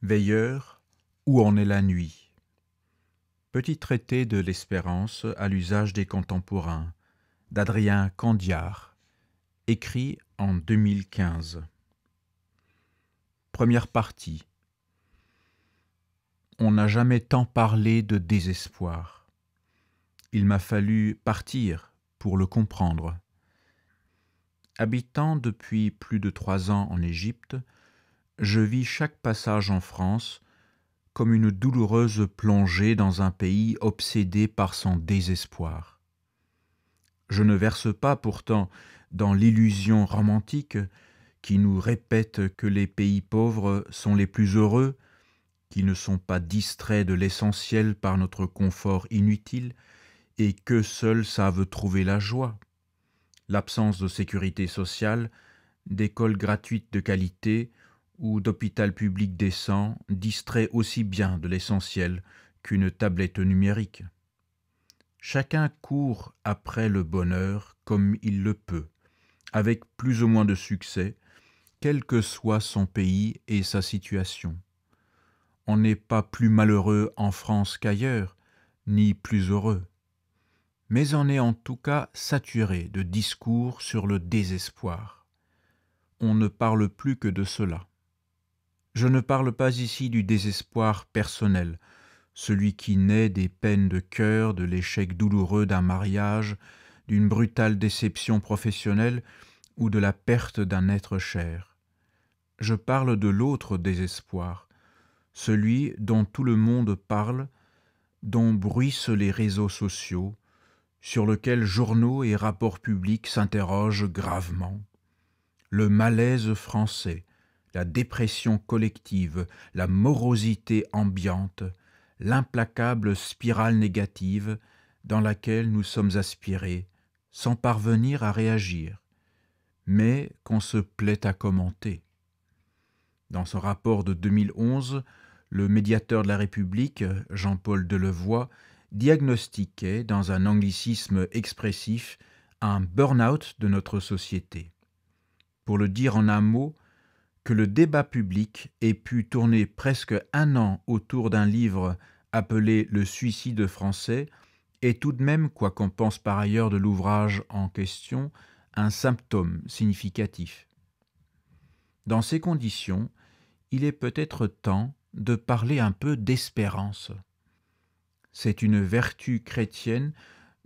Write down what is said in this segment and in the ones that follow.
Veilleur, où en est la nuit? Petit traité de l'espérance à l'usage des contemporains, d'Adrien Candiart, écrit en 2015. Première partie. On n'a jamais tant parlé de désespoir. Il m'a fallu partir pour le comprendre. Habitant depuis plus de 3 ans en Égypte, je vis chaque passage en France comme une douloureuse plongée dans un pays obsédé par son désespoir. Je ne verse pas pourtant dans l'illusion romantique qui nous répète que les pays pauvres sont les plus heureux, qu'ils ne sont pas distraits de l'essentiel par notre confort inutile et qu'eux seuls savent trouver la joie. L'absence de sécurité sociale, d'écoles gratuites de qualité ou d'hôpital public décent distrait aussi bien de l'essentiel qu'une tablette numérique. Chacun court après le bonheur comme il le peut, avec plus ou moins de succès, quel que soit son pays et sa situation. On n'est pas plus malheureux en France qu'ailleurs, ni plus heureux. Mais on est en tout cas saturé de discours sur le désespoir. On ne parle plus que de cela. Je ne parle pas ici du désespoir personnel, celui qui naît des peines de cœur, de l'échec douloureux d'un mariage, d'une brutale déception professionnelle ou de la perte d'un être cher. Je parle de l'autre désespoir, celui dont tout le monde parle, dont bruissent les réseaux sociaux, sur lequel journaux et rapports publics s'interrogent gravement. Le malaise français, la dépression collective, la morosité ambiante, l'implacable spirale négative dans laquelle nous sommes aspirés, sans parvenir à réagir, mais qu'on se plaît à commenter. Dans son rapport de 2011, le médiateur de la République, Jean-Paul Delevoye, diagnostiquait, dans un anglicisme expressif, un burn-out de notre société. Pour le dire en un mot, que le débat public ait pu tourner presque 1 an autour d'un livre appelé « Le suicide français » est tout de même, quoi qu'on pense par ailleurs de l'ouvrage en question, un symptôme significatif. Dans ces conditions, il est peut-être temps de parler un peu d'espérance. C'est une vertu chrétienne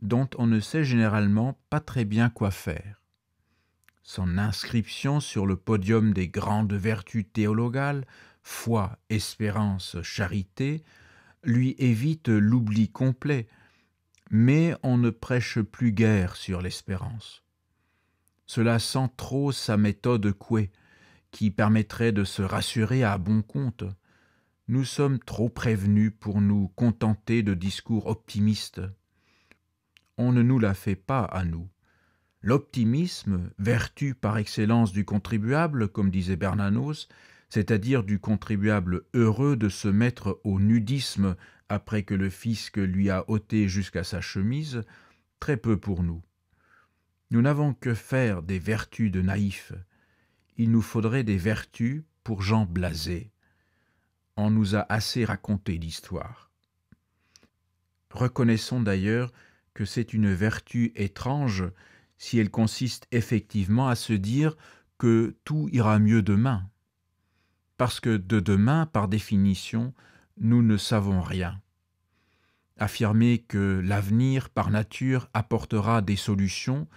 dont on ne sait généralement pas très bien quoi faire. Son inscription sur le podium des grandes vertus théologales, foi, espérance, charité, lui évite l'oubli complet, mais on ne prêche plus guère sur l'espérance. Cela sent trop sa méthode Coué, qui permettrait de se rassurer à bon compte. Nous sommes trop prévenus pour nous contenter de discours optimistes. On ne nous la fait pas à nous. L'optimisme, vertu par excellence du contribuable, comme disait Bernanos, c'est-à-dire du contribuable heureux de se mettre au nudisme après que le fisc lui a ôté jusqu'à sa chemise, très peu pour nous. Nous n'avons que faire des vertus de naïfs. Il nous faudrait des vertus pour gens blasés. On nous a assez raconté l'histoire. Reconnaissons d'ailleurs que c'est une vertu étrange si elle consiste effectivement à se dire que tout ira mieux demain. Parce que de demain, par définition, nous ne savons rien. Affirmer que l'avenir, par nature, apportera des solutions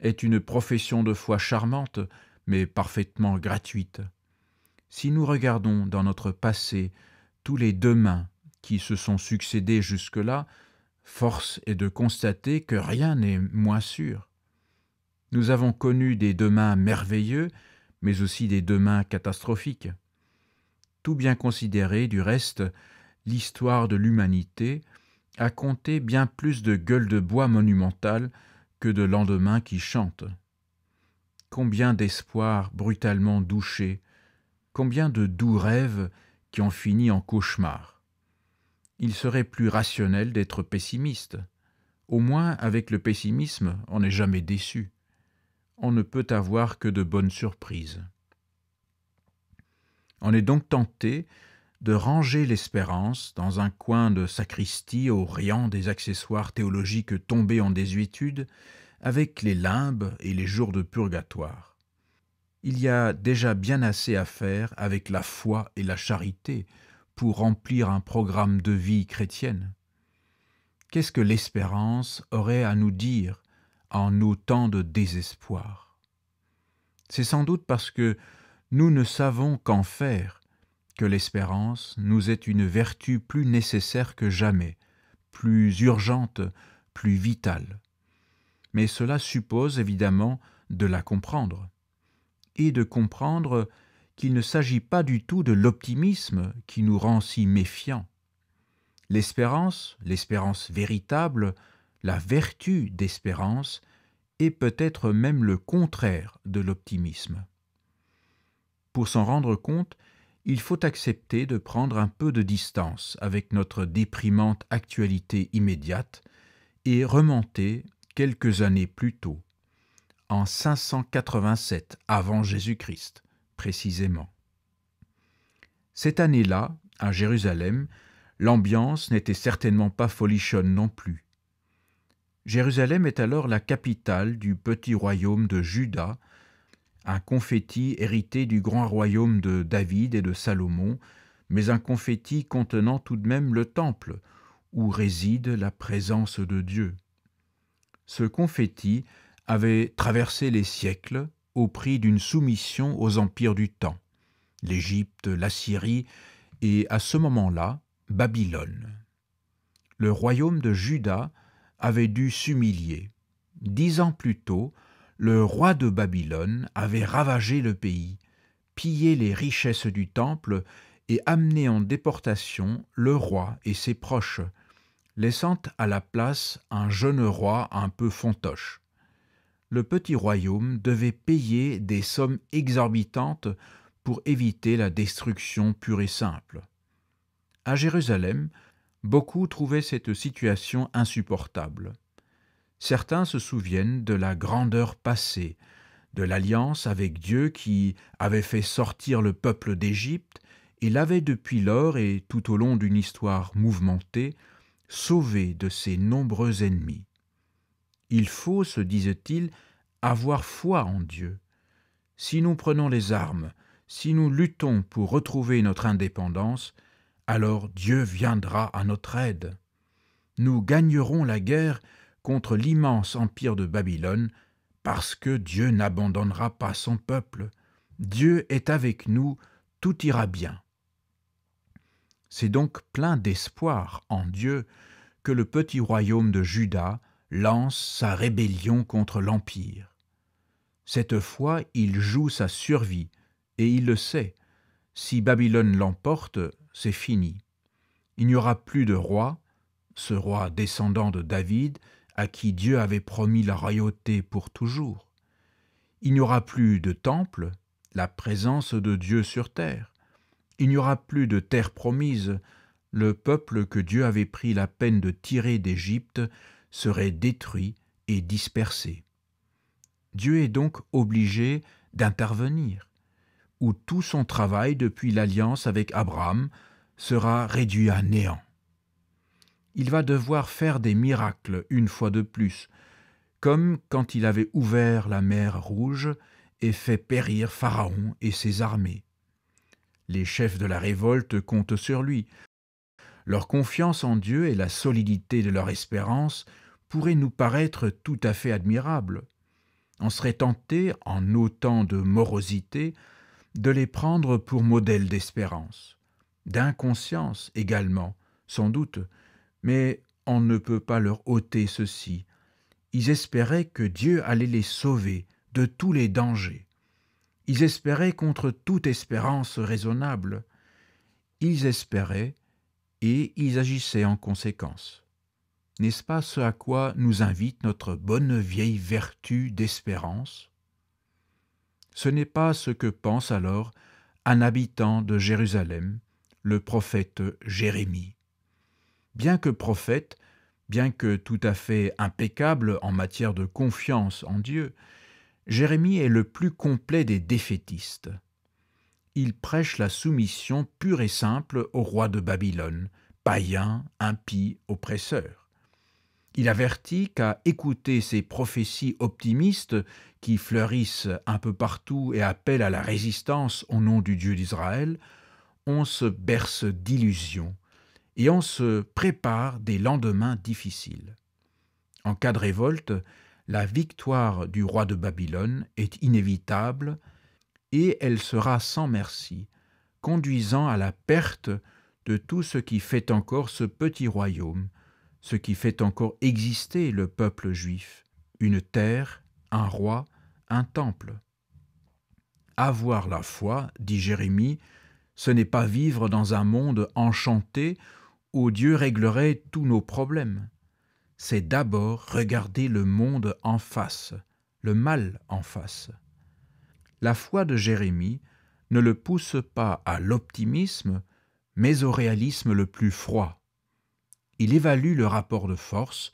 est une profession de foi charmante, mais parfaitement gratuite. Si nous regardons dans notre passé tous les demain qui se sont succédés jusque-là, force est de constater que rien n'est moins sûr. Nous avons connu des demains merveilleux, mais aussi des demains catastrophiques. Tout bien considéré, du reste, l'histoire de l'humanité a compté bien plus de gueules de bois monumentales que de lendemains qui chantent. Combien d'espoirs brutalement douchés, combien de doux rêves qui ont fini en cauchemars. Il serait plus rationnel d'être pessimiste. Au moins, avec le pessimisme, on n'est jamais déçu. On ne peut avoir que de bonnes surprises. On est donc tenté de ranger l'espérance dans un coin de sacristie au riant des accessoires théologiques tombés en désuétude, avec les limbes et les jours de purgatoire. Il y a déjà bien assez à faire avec la foi et la charité pour remplir un programme de vie chrétienne. Qu'est-ce que l'espérance aurait à nous dire en nos temps de désespoir? C'est sans doute parce que nous ne savons qu'en faire que l'espérance nous est une vertu plus nécessaire que jamais, plus urgente, plus vitale. Mais cela suppose évidemment de la comprendre, et de comprendre qu'il ne s'agit pas du tout de l'optimisme qui nous rend si méfiants. L'espérance véritable, la vertu d'espérance, est peut-être même le contraire de l'optimisme. Pour s'en rendre compte, il faut accepter de prendre un peu de distance avec notre déprimante actualité immédiate et remonter quelques années plus tôt, en 587 avant Jésus-Christ, précisément. Cette année-là, à Jérusalem, l'ambiance n'était certainement pas folichonne non plus. Jérusalem est alors la capitale du petit royaume de Juda, un confetti hérité du grand royaume de David et de Salomon, mais un confetti contenant tout de même le temple, où réside la présence de Dieu. Ce confetti avait traversé les siècles au prix d'une soumission aux empires du temps, l'Égypte, l'Assyrie et, à ce moment-là, Babylone. Le royaume de Juda avait dû s'humilier. 10 ans plus tôt, le roi de Babylone avait ravagé le pays, pillé les richesses du temple et amené en déportation le roi et ses proches, laissant à la place un jeune roi un peu fantoche. Le petit royaume devait payer des sommes exorbitantes pour éviter la destruction pure et simple. À Jérusalem, beaucoup trouvaient cette situation insupportable. Certains se souviennent de la grandeur passée, de l'alliance avec Dieu qui avait fait sortir le peuple d'Égypte et l'avait depuis lors et tout au long d'une histoire mouvementée, sauvé de ses nombreux ennemis. Il faut, se disait-il, avoir foi en Dieu. Si nous prenons les armes, si nous luttons pour retrouver notre indépendance, alors Dieu viendra à notre aide. Nous gagnerons la guerre contre l'immense empire de Babylone, parce que Dieu n'abandonnera pas son peuple. Dieu est avec nous, tout ira bien. C'est donc plein d'espoir en Dieu que le petit royaume de Juda lance sa rébellion contre l'Empire. Cette fois, il joue sa survie, et il le sait. Si Babylone l'emporte, c'est fini. Il n'y aura plus de roi, ce roi descendant de David, à qui Dieu avait promis la royauté pour toujours. Il n'y aura plus de temple, la présence de Dieu sur terre. Il n'y aura plus de terre promise, le peuple que Dieu avait pris la peine de tirer d'Égypte serait détruit et dispersé. Dieu est donc obligé d'intervenir, où tout son travail depuis l'alliance avec Abraham sera réduit à néant. Il va devoir faire des miracles une fois de plus, comme quand il avait ouvert la mer Rouge et fait périr Pharaon et ses armées. Les chefs de la révolte comptent sur lui. Leur confiance en Dieu et la solidité de leur espérance pourraient nous paraître tout à fait admirables. On serait tenté, en nos temps de morosité, de les prendre pour modèles d'espérance, d'inconscience également, sans doute, mais on ne peut pas leur ôter ceci. Ils espéraient que Dieu allait les sauver de tous les dangers. Ils espéraient contre toute espérance raisonnable. Ils espéraient et ils agissaient en conséquence. N'est-ce pas ce à quoi nous invite notre bonne vieille vertu d'espérance? Ce n'est pas ce que pense alors un habitant de Jérusalem, le prophète Jérémie. Bien que prophète, bien que tout à fait impeccable en matière de confiance en Dieu, Jérémie est le plus complet des défaitistes. il prêche la soumission pure et simple au roi de Babylone, païen, impie, oppresseur. Il avertit qu'à écouter ces prophéties optimistes qui fleurissent un peu partout et appellent à la résistance au nom du Dieu d'Israël, on se berce d'illusions et on se prépare des lendemains difficiles. En cas de révolte, la victoire du roi de Babylone est inévitable et elle sera sans merci, conduisant à la perte de tout ce qui fait encore ce petit royaume, ce qui fait encore exister le peuple juif, une terre, un roi, un temple. Avoir la foi, dit Jérémie, ce n'est pas vivre dans un monde enchanté où Dieu réglerait tous nos problèmes. C'est d'abord regarder le monde en face, le mal en face. La foi de Jérémie ne le pousse pas à l'optimisme, mais au réalisme le plus froid. Il évalue le rapport de force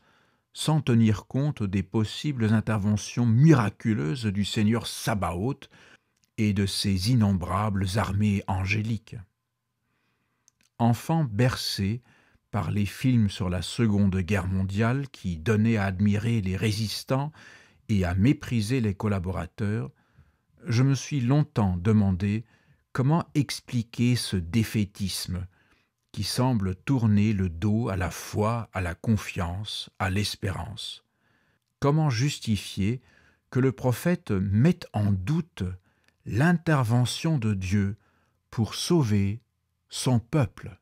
sans tenir compte des possibles interventions miraculeuses du Seigneur Sabaoth et de ses innombrables armées angéliques. Enfant bercé par les films sur la Seconde Guerre mondiale qui donnaient à admirer les résistants et à mépriser les collaborateurs, je me suis longtemps demandé comment expliquer ce défaitisme qui semble tourner le dos à la foi, à la confiance, à l'espérance. Comment justifier que le prophète mette en doute l'intervention de Dieu pour sauver son peuple?